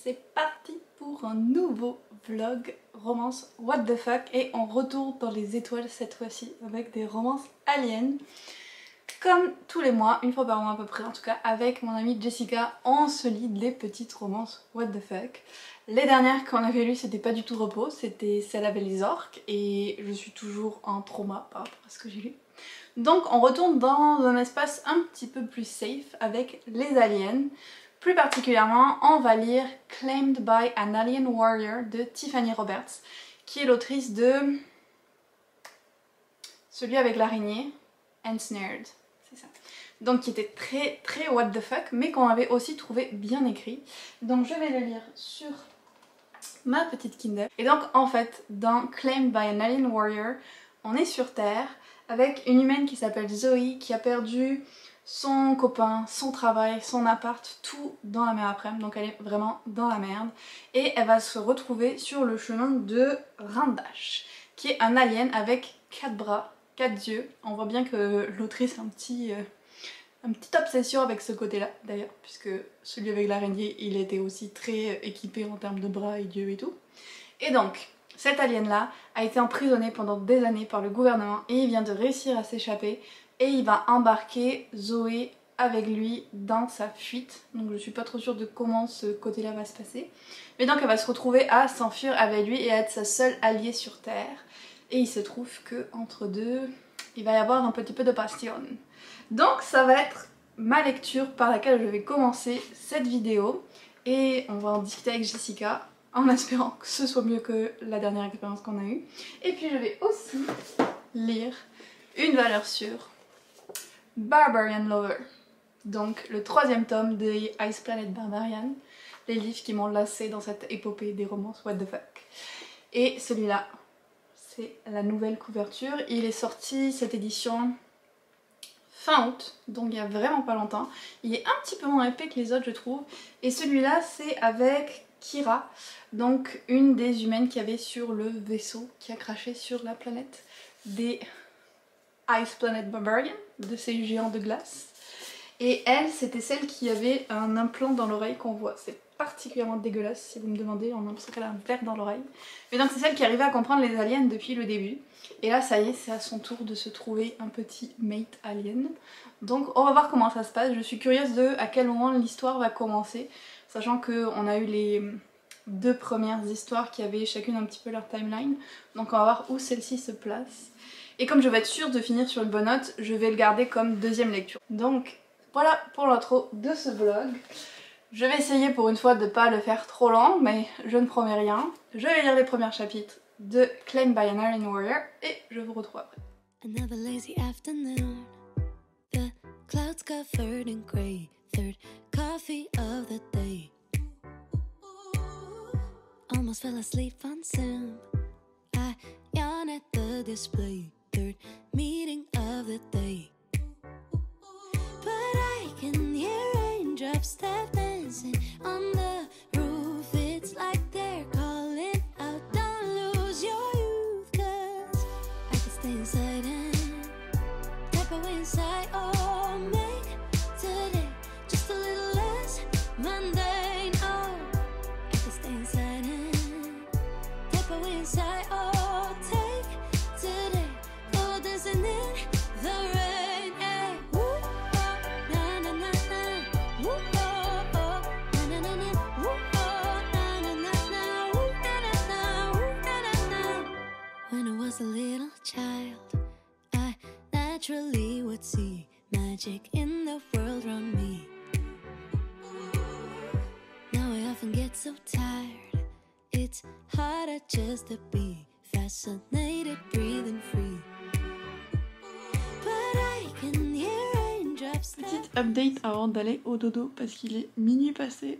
c'est parti pour un nouveau vlog romance what the fuck et on retourne dans les étoiles cette fois-ci avec des romances aliens. Comme tous les mois, une fois par mois à peu près en tout cas, avec mon amie Jessica, on se lit les petites romances what the fuck. Les dernières qu'on avait lues c'était pas du tout repos, c'était celle avec les orques et je suis toujours en trauma par rapport à ce que j'ai lu. Donc on retourne dans un espace un petit peu plus safe avec les aliens. Plus particulièrement, on va lire Claimed by an Alien Warrior de Tiffany Roberts, qui est l'autrice de celui avec l'araignée, Ensnared, c'est ça. Donc qui était très what the fuck, mais qu'on avait aussi trouvé bien écrit. Donc je vais le lire sur ma petite Kindle. Et donc en fait, dans Claimed by an Alien Warrior, on est sur Terre avec une humaine qui s'appelle Zoe, qui a perdu son copain, son travail, son appart, tout dans la même après-midi, donc elle est vraiment dans la merde. Et elle va se retrouver sur le chemin de Randash, qui est un alien avec 4 bras, 4 yeux. On voit bien que l'autrice a une petite obsession avec ce côté-là d'ailleurs, puisque celui avec l'araignée, il était aussi très équipé en termes de bras et d'yeux et tout. Et donc, cet alien-là a été emprisonné pendant des années par le gouvernement et il vient de réussir à s'échapper. Et il va embarquer Zoé avec lui dans sa fuite. Donc je suis pas trop sûre de comment ce côté-là va se passer. Mais donc elle va se retrouver à s'enfuir avec lui et à être sa seule alliée sur Terre. Et il se trouve que entre deux, il va y avoir un petit peu de passion. Donc ça va être ma lecture par laquelle je vais commencer cette vidéo. Et on va en discuter avec Jessica en espérant que ce soit mieux que la dernière expérience qu'on a eue. Et puis je vais aussi lire une valeur sûre, Barbarian Lover, donc le 3e tome de Ice Planet Barbarian, les livres qui m'ont lassé dans cette épopée des romances what the fuck. Et celui-là, c'est la nouvelle couverture. Il est sorti cette édition fin août, donc il y a vraiment pas longtemps. Il est un petit peu moins épais que les autres je trouve. Et celui-là c'est avec Kira, donc une des humaines qui avait sur le vaisseau qui a craché sur la planète des Ice Planet Barbarian, de ces géants de glace. Et elle, c'était celle qui avait un implant dans l'oreille qu'on voit. C'est particulièrement dégueulasse si vous me demandez, on a l'impression qu'elle a un verre dans l'oreille. Mais donc c'est celle qui arrivait à comprendre les aliens depuis le début. Et là ça y est, c'est à son tour de se trouver un petit mate alien. Donc on va voir comment ça se passe. Je suis curieuse de à quel moment l'histoire va commencer. Sachant qu'on a eu les 2 premières histoires qui avaient chacune un petit peu leur timeline. Donc on va voir où celle-ci se place. Et comme je vais être sûre de finir sur une bonne note, je vais le garder comme 2e lecture. Donc voilà pour l'intro de ce vlog. Je vais essayer pour une fois de ne pas le faire trop long, mais je ne promets rien. Je vais lire les premiers chapitres de Claimed by an Alien Warrior et je vous retrouve après. Another lazy afternoon, the clouds covered in gray, third coffee of the day. Almost fell asleep on Zoom, I yawn at the display, third meeting of the day. But I can hear raindrops step dancing on the roof. It's like they're calling out, don't lose your youth. Cause I can stay inside and step away inside. Oh, make today just a little less mundane. Oh, I can stay inside and step away inside. Oh, take today, oh, dancing in the rain. Hey, woo, oh, na na na na, woo, oh, oh, na na na na, woo, oh, na na na na, woo, na na na, woo, na na na. When I was a little child, I naturally would see magic in the world around me. Now I often get so tired, it's harder just to be fascinated, breathing free. But I can hear raindrops. Petite update avant d'aller au dodo parce qu'il est minuit passé.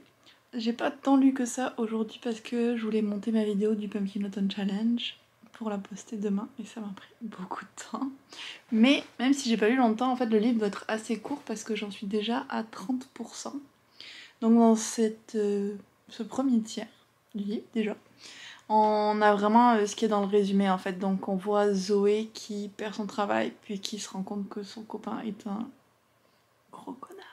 J'ai pas tant lu que ça aujourd'hui parce que je voulais monter ma vidéo du Pumpkin Autumn Challenge pour la poster demain et ça m'a pris beaucoup de temps. Mais même si j'ai pas lu longtemps, en fait le livre va être assez court parce que j'en suis déjà à 30%. Donc dans ce premier tiers du livre déjà, on a vraiment ce qui est dans le résumé en fait. Donc on voit Zoé qui perd son travail puis qui se rend compte que son copain est un gros connard.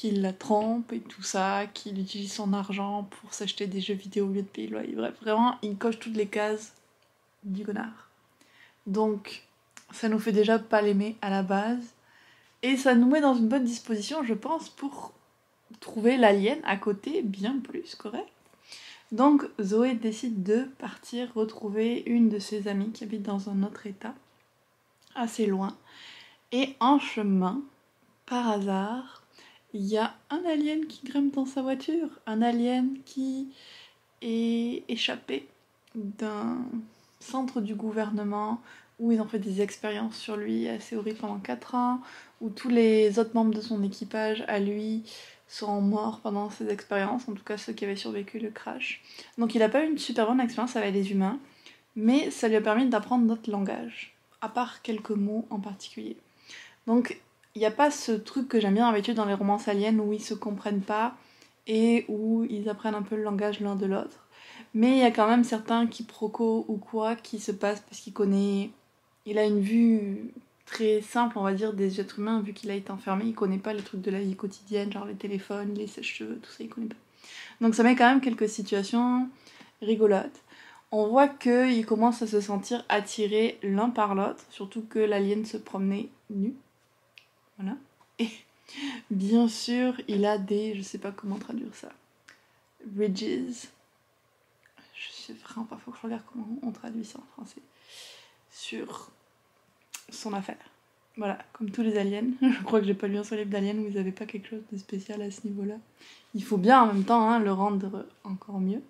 qu'il la trompe et tout ça, qu'il utilise son argent pour s'acheter des jeux vidéo au lieu de payer le loyer. Bref, vraiment, il coche toutes les cases du connard. Donc, ça nous fait déjà pas l'aimer à la base. Et ça nous met dans une bonne disposition, je pense, pour trouver l'alien à côté bien plus correct. Donc, Zoé décide de partir retrouver une de ses amies qui habite dans un autre état, assez loin. Et en chemin, par hasard, il y a un alien qui grimpe dans sa voiture. Un alien qui est échappé d'un centre du gouvernement où ils ont fait des expériences sur lui assez horribles pendant 4 ans, où tous les autres membres de son équipage à lui sont morts pendant ces expériences, en tout cas ceux qui avaient survécu le crash. Donc il n'a pas eu une super bonne expérience avec les humains, mais ça lui a permis d'apprendre notre langage, à part quelques mots en particulier. Donc il n'y a pas ce truc que j'aime bien d'habitude dans les romances aliens où ils se comprennent pas et où ils apprennent un peu le langage l'un de l'autre. Mais il y a quand même certains quiproquos ou quoi qui se passent parce il a une vue très simple, on va dire, des êtres humains, vu qu'il a été enfermé, il connaît pas les trucs de la vie quotidienne, genre les téléphones, les sèche-cheveux, tout ça, il connaît pas. Donc ça met quand même quelques situations rigolotes. On voit qu'ils commencent à se sentir attirés l'un par l'autre, surtout que l'alien se promenait nu. Voilà. Et bien sûr, il a des... je sais pas comment traduire ça. Ridges. Je sais vraiment pas, faut que je regarde comment on traduit ça en français. Sur son affaire. Voilà, comme tous les aliens. Je crois que j'ai pas lu un seul livre d'aliens où ils avaient pas quelque chose de spécial à ce niveau-là. Il faut bien en même temps le rendre encore mieux.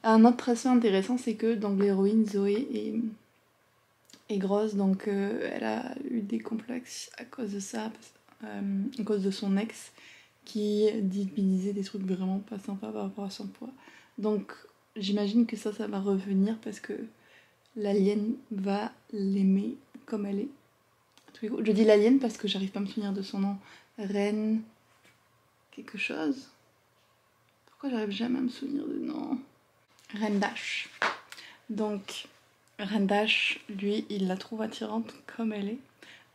Un autre aspect intéressant, c'est que donc l'héroïne Zoé est grosse, donc elle a eu des complexes à cause de ça, à cause de son ex qui disait des trucs vraiment pas sympas par rapport à son poids. Donc j'imagine que ça va revenir parce que l'alien va l'aimer comme elle est. Je dis l'alien parce que j'arrive pas à me souvenir de son nom. Reine... quelque chose. Pourquoi j'arrive jamais à me souvenir de nom? Reine Dash. Donc, Reine Dash, lui, il la trouve attirante comme elle est.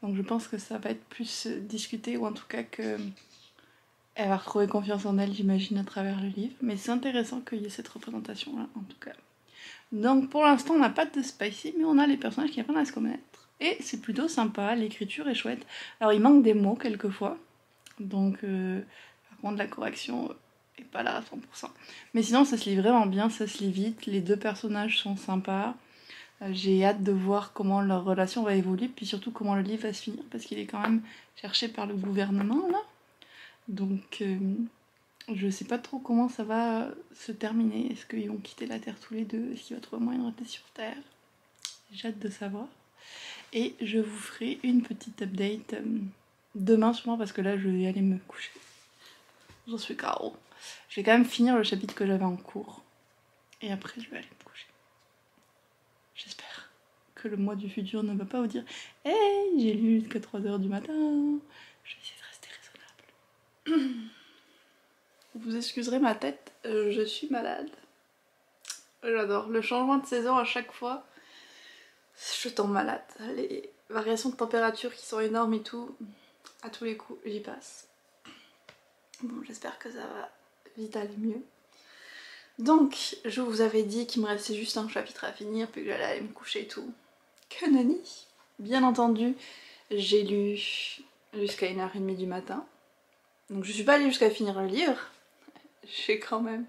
Donc je pense que ça va être plus discuté, ou en tout cas que elle va retrouver confiance en elle, j'imagine, à travers le livre. Mais c'est intéressant qu'il y ait cette représentation-là, en tout cas. Donc pour l'instant, on n'a pas de spicy, mais on a les personnages qui apprennent à se connaître. Et c'est plutôt sympa, l'écriture est chouette. Alors il manque des mots quelquefois, donc par contre la correction est pas là à 100%. Mais sinon ça se lit vraiment bien, ça se lit vite, les deux personnages sont sympas. J'ai hâte de voir comment leur relation va évoluer, puis surtout comment le livre va se finir, parce qu'il est quand même cherché par le gouvernement là. Donc je sais pas trop comment ça va se terminer. Est-ce qu'ils vont quitter la Terre tous les deux? Est-ce qu'il va trouver moyen de rester sur Terre? J'ai hâte de savoir. Et je vous ferai une petite update demain sûrement, parce que là je vais aller me coucher. J'en suis KO. Je vais quand même finir le chapitre que j'avais en cours. Et après je vais aller me coucher. J'espère que le moi du futur ne va pas vous dire « Hey, j'ai lu jusqu'à 3h du matin !» Je vais essayer de rester raisonnable. Vous excuserez ma tête, je suis malade. J'adore. Le changement de saison à chaque fois, je tombe malade. Les variations de température qui sont énormes et tout, à tous les coups, j'y passe. Bon, j'espère que ça va vite aller mieux. Donc, je vous avais dit qu'il me restait juste un chapitre à finir, puis que j'allais aller me coucher et tout. Que nenni! Bien entendu, j'ai lu jusqu'à 1h30 du matin. Donc je suis pas allée jusqu'à finir le livre. J'ai quand même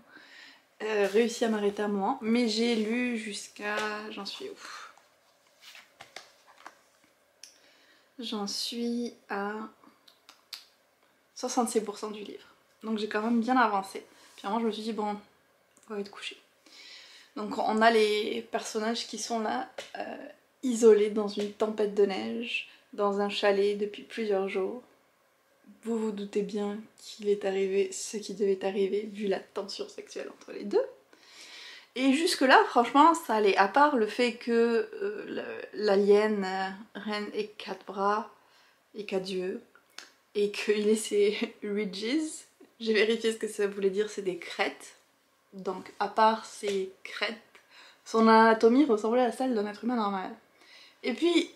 réussi à m'arrêter à un moment. Mais j'ai lu jusqu'à... j'en suis où? J'en suis à 66% du livre. Donc j'ai quand même bien avancé. Puis à un moment je me suis dit bon, on va être couché. Donc on a les personnages qui sont là, isolés dans une tempête de neige, dans un chalet depuis plusieurs jours. Vous vous doutez bien qu'il est arrivé ce qui devait arriver vu la tension sexuelle entre les deux. Et jusque là franchement ça allait, à part le fait que l'alien reine ait 4 bras et 4 yeux et qu'il ait ses ridges. J'ai vérifié ce que ça voulait dire, c'est des crêtes. Donc à part ces crêtes, son anatomie ressemblait à celle d'un être humain normal. Et puis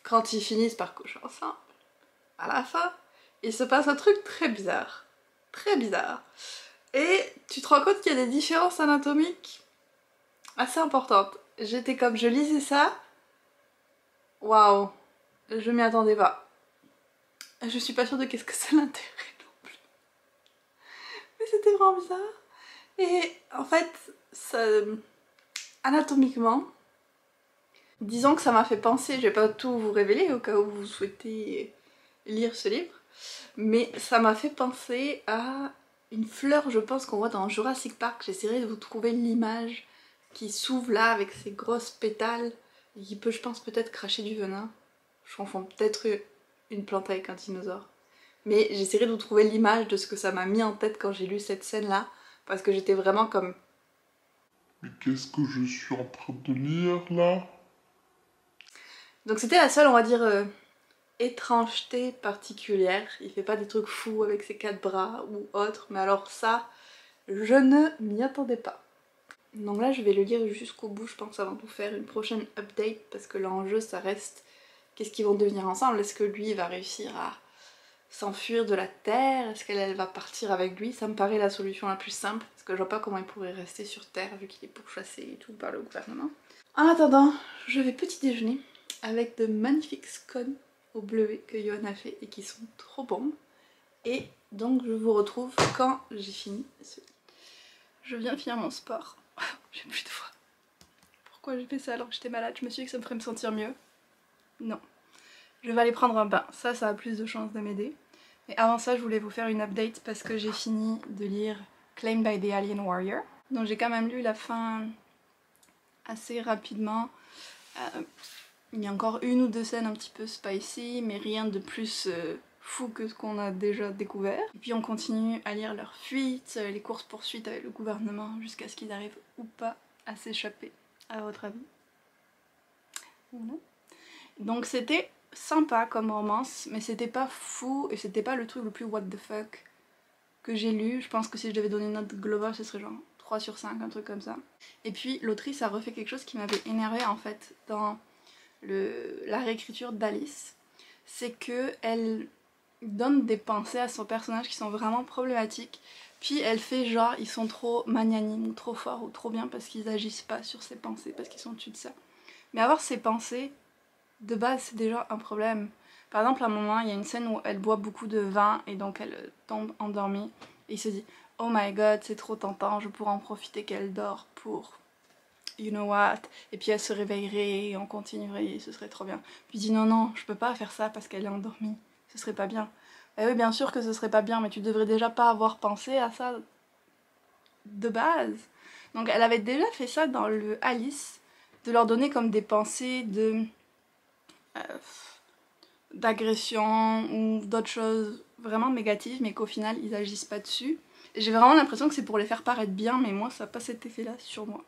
quand ils finissent par coucher ensemble, à la fin, il se passe un truc très bizarre. Très bizarre. Et tu te rends compte qu'il y a des différences anatomiques assez importantes. J'étais comme, je lisais ça. Waouh, je m'y attendais pas. Je suis pas sûre de qu'est-ce que ça l'intéresse non plus. Mais c'était vraiment bizarre. Et en fait, ça, anatomiquement, disons que ça m'a fait penser, je vais pas tout vous révéler au cas où vous souhaitez lire ce livre, mais ça m'a fait penser à une fleur, je pense, qu'on voit dans Jurassic Park. J'essaierai de vous trouver l'image qui s'ouvre là avec ses grosses pétales et qui peut, je pense, peut-être cracher du venin. Je confonds peut-être une plante avec un dinosaure. Mais j'essaierai de vous trouver l'image de ce que ça m'a mis en tête quand j'ai lu cette scène-là, parce que j'étais vraiment comme... Mais qu'est-ce que je suis en train de lire là? Donc c'était la seule, on va dire, étrangeté particulière. Il fait pas des trucs fous avec ses 4 bras ou autre, mais alors ça, je ne m'y attendais pas. Donc là je vais le lire jusqu'au bout, je pense, avant de vous faire une prochaine update, parce que l'enjeu ça reste qu'est-ce qu'ils vont devenir ensemble. Est-ce que lui va réussir à s'enfuir de la Terre? Est-ce qu'elle va partir avec lui? Ça me paraît la solution la plus simple, parce que je vois pas comment il pourrait rester sur Terre vu qu'il est pourchassé et tout par le gouvernement. En attendant, je vais petit déjeuner avec de magnifiques scones au bleuet que Johan a fait et qui sont trop bons. Et donc je vous retrouve quand j'ai fini ce livre. Je viens de finir mon sport. J'ai plus de voix. Pourquoi j'ai fait ça alors que j'étais malade? Je me suis dit que ça me ferait me sentir mieux. Non. Je vais aller prendre un bain. Ça a plus de chances de m'aider. Mais avant ça, je voulais vous faire une update parce que j'ai fini de lire Claimed by the Alien Warrior. Donc j'ai quand même lu la fin assez rapidement. Il y a encore une ou deux scènes un petit peu spicy, mais rien de plus fou que ce qu'on a déjà découvert. Et puis on continue à lire leurs fuites, les courses-poursuites avec le gouvernement, jusqu'à ce qu'ils arrivent ou pas à s'échapper, à votre avis. Voilà. Donc c'était sympa comme romance, mais c'était pas fou et c'était pas le truc le plus what the fuck que j'ai lu. Je pense que si je devais donner une note globale, ce serait genre 3 sur 5, un truc comme ça. Et puis l'autrice a refait quelque chose qui m'avait énervée en fait dans la réécriture d'Alice. C'est que elle donne des pensées à son personnage qui sont vraiment problématiques, puis elle fait genre ils sont trop magnanimes ou trop forts ou trop bien parce qu'ils agissent pas sur ces pensées, parce qu'ils sont au-dessus de ça. Mais avoir ces pensées, de base c'est déjà un problème. Par exemple à un moment il y a une scène où elle boit beaucoup de vin et donc elle tombe endormie et il se dit oh my god c'est trop tentant, je pourrais en profiter qu'elle dort pour you know what, et puis elle se réveillerait et on continuerait et ce serait trop bien. Puis il dit non non je peux pas faire ça parce qu'elle est endormie, ce serait pas bien. Bah oui bien sûr que ce serait pas bien, mais tu devrais déjà pas avoir pensé à ça de base. Donc elle avait déjà fait ça dans le Alice, de leur donner comme des pensées de d'agression ou d'autres choses vraiment négatives, mais qu'au final ils agissent pas dessus. Et j'ai vraiment l'impression que c'est pour les faire paraître bien, mais moi ça n'a pas cet effet là sur moi.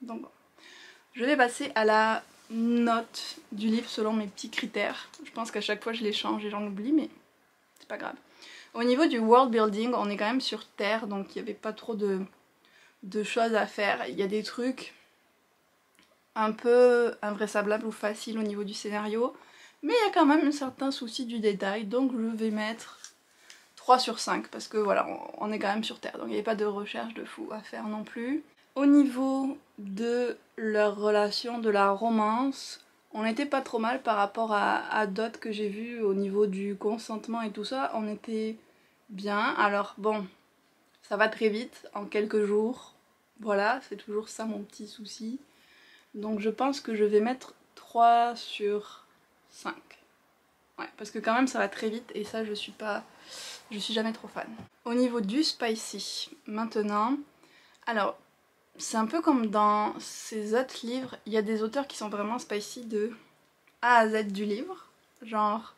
Donc bon. Je vais passer à la note du livre selon mes petits critères. Je pense qu'à chaque fois je les change et j'en oublie, mais c'est pas grave. Au niveau du world building, on est quand même sur Terre, donc il n'y avait pas trop de choses à faire. Il y a des trucs un peu invraisemblables ou faciles au niveau du scénario, mais il y a quand même un certain souci du détail, donc je vais mettre 3 sur 5, parce que voilà, on est quand même sur Terre, donc il n'y avait pas de recherche de fou à faire non plus. Au niveau de leur relation, de la romance, on n'était pas trop mal par rapport à d'autres que j'ai vues au niveau du consentement et tout ça, on était bien. Alors bon, ça va très vite, en quelques jours, voilà, c'est toujours ça mon petit souci. Donc je pense que je vais mettre 3 sur 5. Ouais, parce que quand même ça va très vite et ça je suis jamais trop fan. Au niveau du spicy, maintenant, alors c'est un peu comme dans ces autres livres, il y a des auteurs qui sont vraiment spicy de A à Z du livre, genre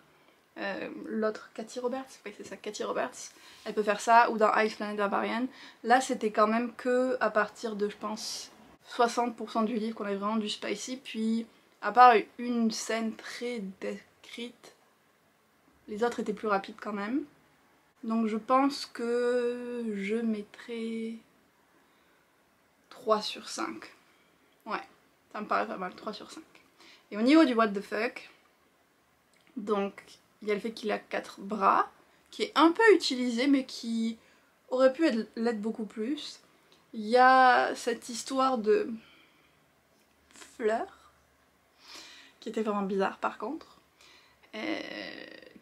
l'autre Cathy Roberts, oui c'est ça, Cathy Roberts, elle peut faire ça, ou dans Ice Planet Barbarian. Là c'était quand même que à partir de je pense 60% du livre qu'on avait vraiment du spicy, puis à part une scène très décrite, les autres étaient plus rapides quand même. Donc je pense que je mettrai 3 sur 5. Ouais, ça me paraît pas mal, 3 sur 5. Et au niveau du what the fuck, donc il y a le fait qu'il a 4 bras, qui est un peu utilisé mais qui aurait pu l'être beaucoup plus. Il y a cette histoire de fleurs qui était vraiment bizarre par contre,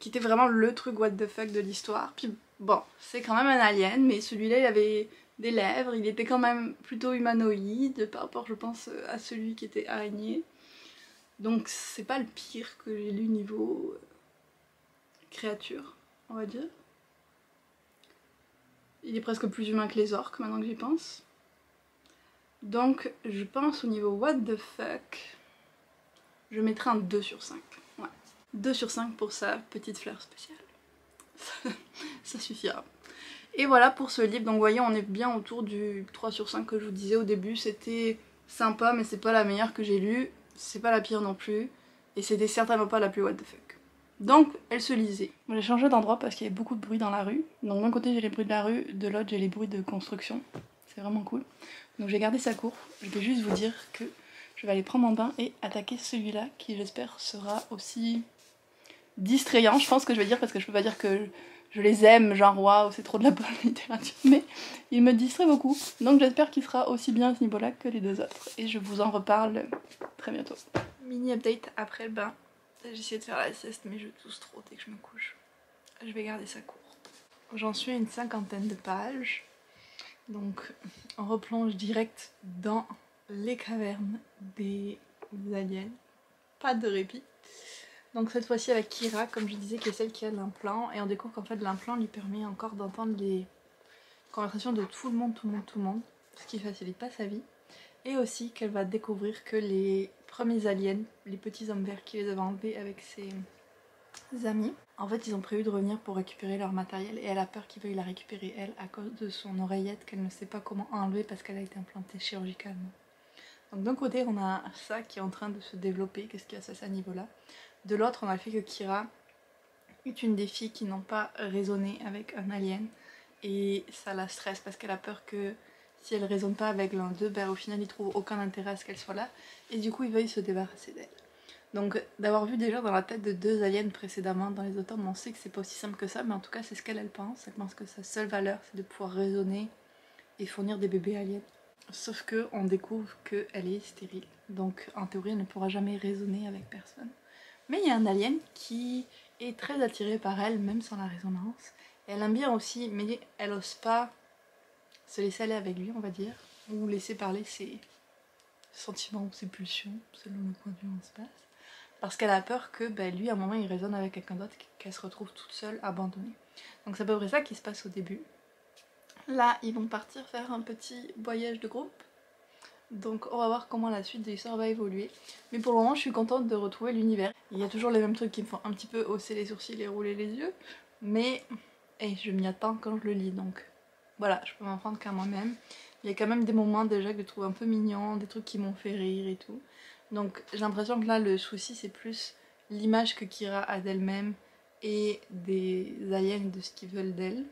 qui était vraiment le truc what the fuck de l'histoire. Puis bon, c'est quand même un alien, mais celui-là il avait des lèvres, il était quand même plutôt humanoïde par rapport je pense à celui qui était araignée. Donc c'est pas le pire que j'ai lu niveau créature, on va dire. Il est presque plus humain que les orques maintenant que j'y pense. Donc je pense au niveau what the fuck, je mettrai un 2 sur 5. Ouais. 2 sur 5 pour sa petite fleur spéciale. Ça suffira. Et voilà pour ce livre, donc vous voyez on est bien autour du 3 sur 5 que je vous disais au début. C'était sympa mais c'est pas la meilleure que j'ai lue, c'est pas la pire non plus, et c'était certainement pas la plus what the fuck. Donc elle se lisait. J'ai changé d'endroit parce qu'il y avait beaucoup de bruit dans la rue. Donc d'un côté j'ai les bruits de la rue, de l'autre j'ai les bruits de construction. C'est vraiment cool. Donc j'ai gardé ça court. Je vais juste vous dire que je vais aller prendre mon bain et attaquer celui-là qui j'espère sera aussi distrayant. Je pense que je vais dire parce que je peux pas dire que je les aime, genre waouh c'est trop de la bonne littérature. Mais il me distrait beaucoup. Donc j'espère qu'il sera aussi bien à ce niveau-là que les deux autres. Et je vous en reparle très bientôt. Mini update après le bain. J'ai essayé de faire la sieste mais je tousse trop dès que je me couche. Je vais garder ça court. J'en suis à une 50aine de pages. Donc on replonge direct dans les cavernes des aliens. Pas de répit. Donc cette fois-ci avec Kira, comme je disais, qui est celle qui a l'implant. Et on découvre qu'en fait l'implant lui permet encore d'entendre les conversations de tout le monde. Ce qui facilite pas sa vie. Et aussi qu'elle va découvrir que les premiers aliens, les petits hommes verts qui les avaient enlevés avec ses amis, en fait ils ont prévu de revenir pour récupérer leur matériel et elle a peur qu'ils veuillent la récupérer elle à cause de son oreillette qu'elle ne sait pas comment enlever parce qu'elle a été implantée chirurgicalement. Donc d'un côté on a ça qui est en train de se développer, qu'est-ce qu'il y a à ce niveau-là. De l'autre on a le fait que Kira est une des filles qui n'ont pas raisonné avec un alien et ça la stresse parce qu'elle a peur que si elle raisonne pas avec l'un d'eux, ben au final il trouve aucun intérêt à ce qu'elle soit là et du coup il veuille se débarrasser d'elle. Donc d'avoir vu déjà dans la tête de deux aliens précédemment dans les auteurs, on sait que c'est pas aussi simple que ça, mais en tout cas c'est ce qu'elle pense. Elle pense que sa seule valeur c'est de pouvoir raisonner et fournir des bébés aliens. Sauf que on découvre qu'elle est stérile, donc en théorie elle ne pourra jamais raisonner avec personne. Mais il y a un alien qui est très attiré par elle, même sans la résonance. Et elle aime bien aussi, mais elle n'ose pas se laisser aller avec lui, on va dire, ou laisser parler ses sentiments ou ses pulsions, selon le point de vue où on se passe. Parce qu'elle a peur que lui, à un moment, il résonne avec quelqu'un d'autre, qu'elle se retrouve toute seule, abandonnée. Donc c'est à peu près ça qui se passe au début. Là, ils vont partir faire un petit voyage de groupe. Donc on va voir comment la suite de l'histoire va évoluer. Mais pour le moment, je suis contente de retrouver l'univers. Il y a toujours les mêmes trucs qui me font un petit peu hausser les sourcils et rouler les yeux. Mais je m'y attends quand je le lis, donc voilà, je peux m'en prendre qu'à moi-même. Il y a quand même des moments déjà que je trouve un peu mignons, des trucs qui m'ont fait rire et tout. Donc j'ai l'impression que là le souci c'est plus l'image que Kira a d'elle-même et des aliens de ce qu'ils veulent d'elle,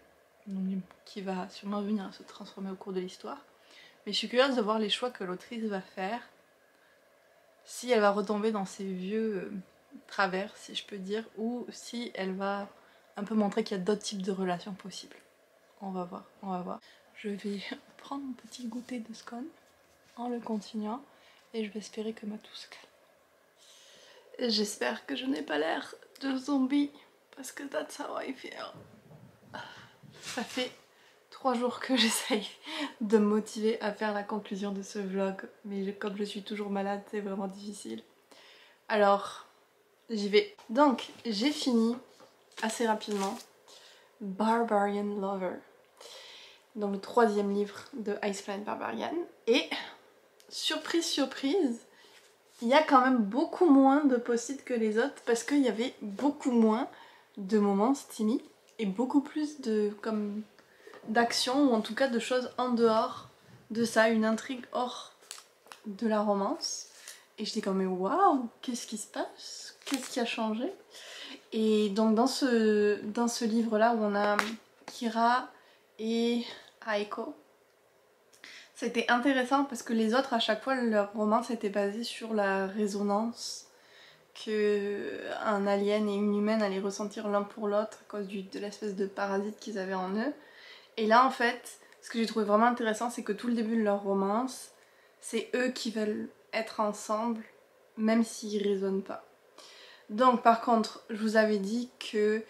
donc qui va sûrement venir à se transformer au cours de l'histoire. Mais je suis curieuse de voir les choix que l'autrice va faire, si elle va retomber dans ses vieux travers si je peux dire, ou si elle va un peu montrer qu'il y a d'autres types de relations possibles. On va voir, on va voir. Je vais prendre un petit goûter de scone en le continuant. Et je vais espérer que ma toux se calme. J'espère que je n'ai pas l'air de zombie. Parce que that's how I feel. Ça fait 3 jours que j'essaye de me motiver à faire la conclusion de ce vlog. Mais comme je suis toujours malade, c'est vraiment difficile. Alors, j'y vais. Donc, j'ai fini assez rapidement Barbarian Lover. Donc le 3e livre de Ice Planet Barbarian. Et surprise, surprise, il y a quand même beaucoup moins de post-it que les autres parce qu'il y avait beaucoup moins de moments steamy et beaucoup plus d'action ou en tout cas de choses en dehors de ça, une intrigue hors de la romance. Et j'étais comme mais waouh, qu'est-ce qui se passe? Qu'est-ce qui a changé? Et donc dans ce livre-là où on a Kira et Aiko, c'était intéressant parce que les autres à chaque fois leur romance était basée sur la résonance qu'un alien et une humaine allaient ressentir l'un pour l'autre à cause de l'espèce de parasite qu'ils avaient en eux. Et là en fait, ce que j'ai trouvé vraiment intéressant, c'est que tout le début de leur romance, c'est eux qui veulent être ensemble, même s'ils raisonnent pas. Donc par contre, je vous avais dit que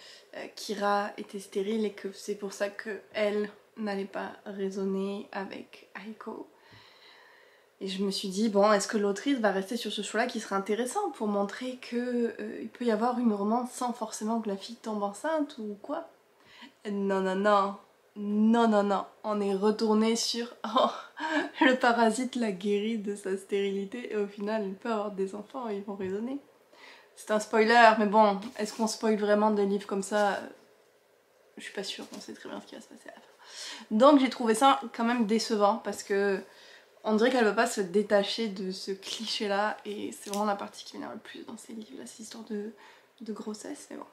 Kira était stérile et que c'est pour ça qu'elle n'allait pas raisonner avec Aiko. Et je me suis dit, bon, est-ce que l'autrice va rester sur ce choix-là qui serait intéressant pour montrer qu'il peut y avoir une romance sans forcément que la fille tombe enceinte ou quoi? Non, non, non. Non, non, non. On est retourné sur oh, le parasite l'a guéri de sa stérilité et au final, il peut avoir des enfants et ils vont raisonner. C'est un spoiler, mais bon, est-ce qu'on spoil vraiment des livres comme ça? Je suis pas sûre, on sait très bien ce qui va se passer à la fin. Donc j'ai trouvé ça quand même décevant parce que on dirait qu'elle veut pas se détacher de ce cliché là et c'est vraiment la partie qui m'énerve le plus dans ces livres là, cette histoire de grossesse, mais bon.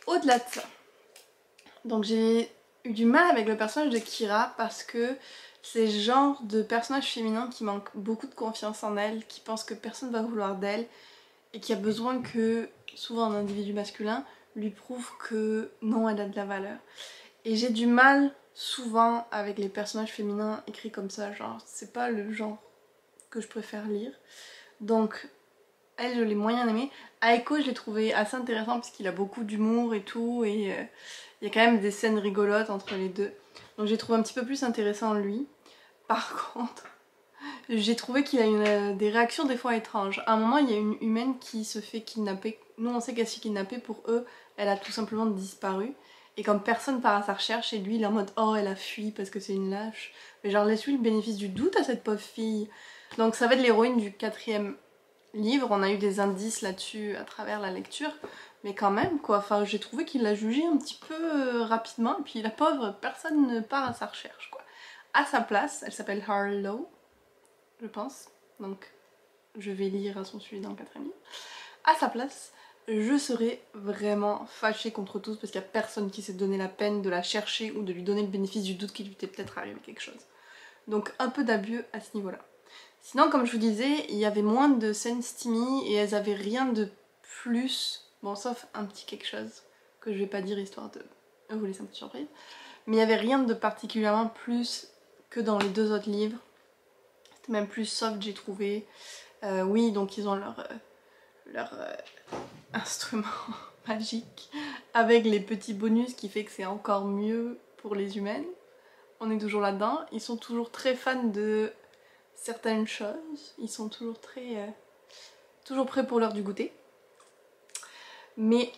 Au-delà de ça, donc j'ai eu du mal avec le personnage de Kira parce que c'est le genre de personnage féminin qui manque beaucoup de confiance en elle, qui pense que personne va vouloir d'elle et qui a besoin que souvent un individu masculin lui prouve que non, elle a de la valeur. Et j'ai du mal souvent avec les personnages féminins écrits comme ça, genre c'est pas le genre que je préfère lire. Donc elle, je l'ai moyen aimée. Aiko, je l'ai trouvé assez intéressant parce qu'il a beaucoup d'humour et tout, et il y a quand même des scènes rigolotes entre les deux. Donc j'ai trouvé un petit peu plus intéressant lui. Par contre, j'ai trouvé qu'il a des réactions des fois étranges. À un moment, il y a une humaine qui se fait kidnapper. Nous, on sait qu'elle se fait kidnapper, pour eux, elle a tout simplement disparu. Et comme personne part à sa recherche, et lui il est en mode oh elle a fui parce que c'est une lâche. Mais genre laisse-lui le bénéfice du doute à cette pauvre fille. Donc ça va être l'héroïne du 4e livre, on a eu des indices là-dessus à travers la lecture. Mais quand même quoi, enfin j'ai trouvé qu'il l'a jugée un petit peu rapidement. Et puis la pauvre, personne ne part à sa recherche quoi. À sa place, elle s'appelle Harlow, je pense. Donc je vais lire à son sujet dans le 4e livre. À sa place, je serais vraiment fâchée contre tous parce qu'il n'y a personne qui s'est donné la peine de la chercher ou de lui donner le bénéfice du doute qu'il lui était peut-être arrivé quelque chose. Donc un peu d'abus à ce niveau-là. Sinon, comme je vous disais, il y avait moins de scènes steamy et elles avaient rien de plus, bon sauf un petit quelque chose que je vais pas dire histoire de vous laisser une petite surprise, mais il y avait rien de particulièrement plus que dans les 2 autres livres. C'était même plus soft j'ai trouvé. Oui, donc ils ont leur instrument magique avec les petits bonus qui fait que c'est encore mieux pour les humaines. On est toujours là-dedans. Ils sont toujours très fans de certaines choses. Ils sont toujours toujours prêts pour l'heure du goûter. Mais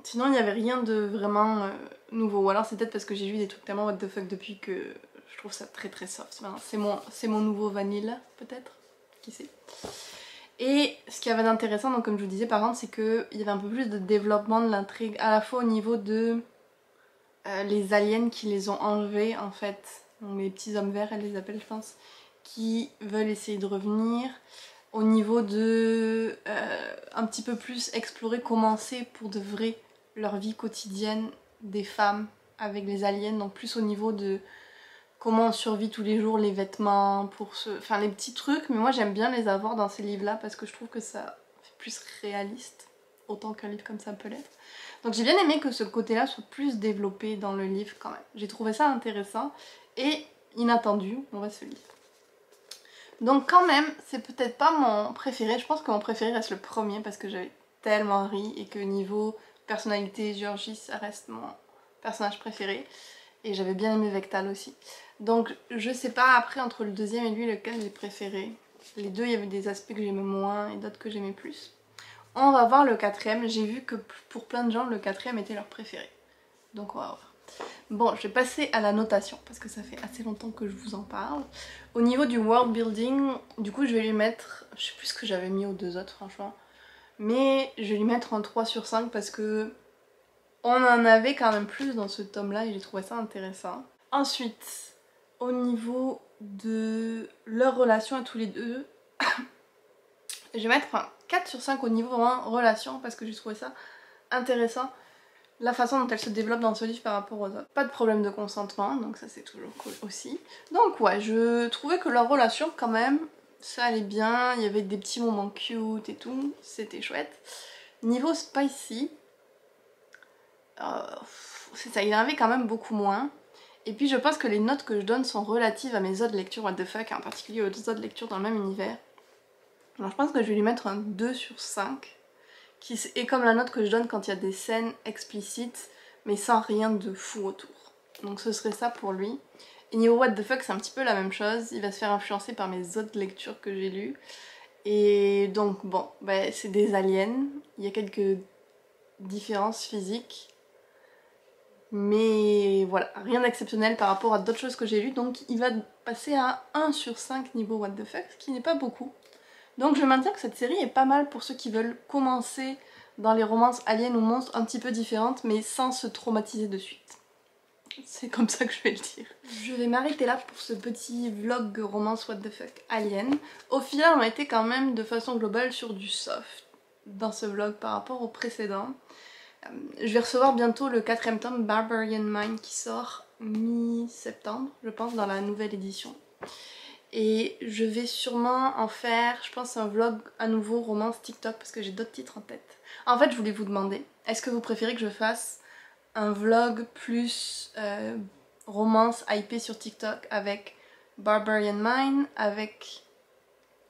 sinon il n'y avait rien de vraiment nouveau. Ou alors c'est peut-être parce que j'ai lu des trucs tellement what the fuck depuis que je trouve ça très très soft. C'est mon nouveau vanille peut-être, qui sait. Et ce qu'il y avait d'intéressant, donc comme je vous disais par contre, c'est qu'il y avait un peu plus de développement de l'intrigue, à la fois au niveau de les aliens qui les ont enlevés en fait, donc les petits hommes verts elle les appelle je pense, qui veulent essayer de revenir, au niveau de un petit peu plus explorer comment c'est pour de vrai leur vie quotidienne des femmes avec les aliens, donc plus au niveau de comment on survit tous les jours, les vêtements, enfin les petits trucs, mais moi j'aime bien les avoir dans ces livres là parce que je trouve que ça fait plus réaliste, autant qu'un livre comme ça peut l'être. Donc j'ai bien aimé que ce côté là soit plus développé dans le livre quand même. J'ai trouvé ça intéressant et inattendu, on va se lire. Donc quand même, c'est peut-être pas mon préféré, je pense que mon préféré reste le premier parce que j'avais tellement ri et que niveau personnalité, Georgie ça reste mon personnage préféré. Et j'avais bien aimé Vectal aussi. Donc je sais pas après entre le 2e et lui lequel j'ai préféré. Les deux il y avait des aspects que j'aimais moins et d'autres que j'aimais plus. On va voir le 4e. J'ai vu que pour plein de gens le 4e était leur préféré. Donc on va voir. Bon, je vais passer à la notation parce que ça fait assez longtemps que je vous en parle. Au niveau du world building, du coup je vais lui mettre, je sais plus ce que j'avais mis aux 2 autres franchement, mais je vais lui mettre un 3 sur 5 parce que on en avait quand même plus dans ce tome là et j'ai trouvé ça intéressant. Ensuite, au niveau de leur relation à tous les deux, je vais mettre un 4 sur 5 au niveau vraiment relation parce que j'ai trouvé ça intéressant. La façon dont elle se développe dans ce livre par rapport aux autres. Pas de problème de consentement, donc ça c'est toujours cool aussi. Donc ouais, je trouvais que leur relation quand même ça allait bien, il y avait des petits moments cute et tout, c'était chouette. Niveau spicy, c'est ça, il y en avait quand même beaucoup moins. Et puis je pense que les notes que je donne sont relatives à mes autres lectures what the fuck, en particulier aux autres lectures dans le même univers. Alors je pense que je vais lui mettre un 2 sur 5, qui est comme la note que je donne quand il y a des scènes explicites, mais sans rien de fou autour. Donc ce serait ça pour lui. Et niveau what the fuck, c'est un petit peu la même chose, il va se faire influencer par mes autres lectures que j'ai lues. Et donc bon, bah, c'est des aliens, il y a quelques différences physiques. Mais voilà, rien d'exceptionnel par rapport à d'autres choses que j'ai lues, donc il va passer à 1 sur 5 niveau what the fuck, ce qui n'est pas beaucoup. Donc je maintiens que cette série est pas mal pour ceux qui veulent commencer dans les romances aliens ou monstres un petit peu différentes, mais sans se traumatiser de suite. C'est comme ça que je vais le dire. Je vais m'arrêter là pour ce petit vlog romance what the fuck alien. Au final on a été quand même de façon globale sur du soft dans ce vlog par rapport au précédent. Je vais recevoir bientôt le 4e tome Barbarian Mind qui sort mi-septembre, je pense, dans la nouvelle édition. Et je vais sûrement en faire, je pense, un vlog à nouveau romance TikTok parce que j'ai d'autres titres en tête. En fait, je voulais vous demander, est-ce que vous préférez que je fasse un vlog plus romance hypé sur TikTok avec Barbarian Mind, avec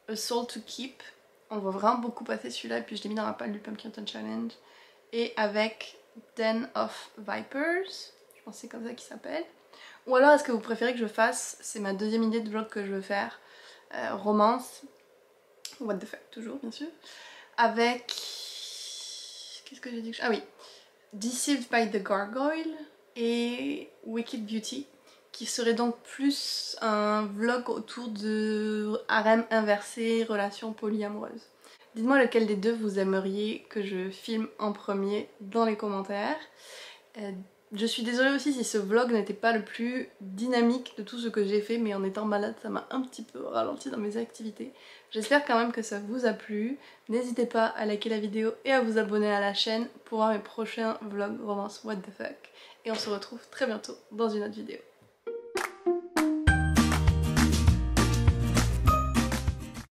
A Soul to Keep, on voit vraiment beaucoup passer celui-là et puis je l'ai mis dans la pile du Pumpkinton Challenge, et avec Den of Vipers, je pense que c'est comme ça qu'il s'appelle. Ou alors est-ce que vous préférez que je fasse, c'est ma deuxième idée de vlog que je veux faire, romance, what the fuck toujours bien sûr, avec, qu'est-ce que j'ai dit? Ah oui, Deceived by the Gargoyle et Wicked Beauty, qui serait donc plus un vlog autour de harem inversé, relations polyamoureuses. Dites-moi lequel des deux vous aimeriez que je filme en premier dans les commentaires. Je suis désolée aussi si ce vlog n'était pas le plus dynamique de tout ce que j'ai fait, mais en étant malade ça m'a un petit peu ralenti dans mes activités. J'espère quand même que ça vous a plu. N'hésitez pas à liker la vidéo et à vous abonner à la chaîne pour voir mes prochains vlogs romance what the fuck. Et on se retrouve très bientôt dans une autre vidéo.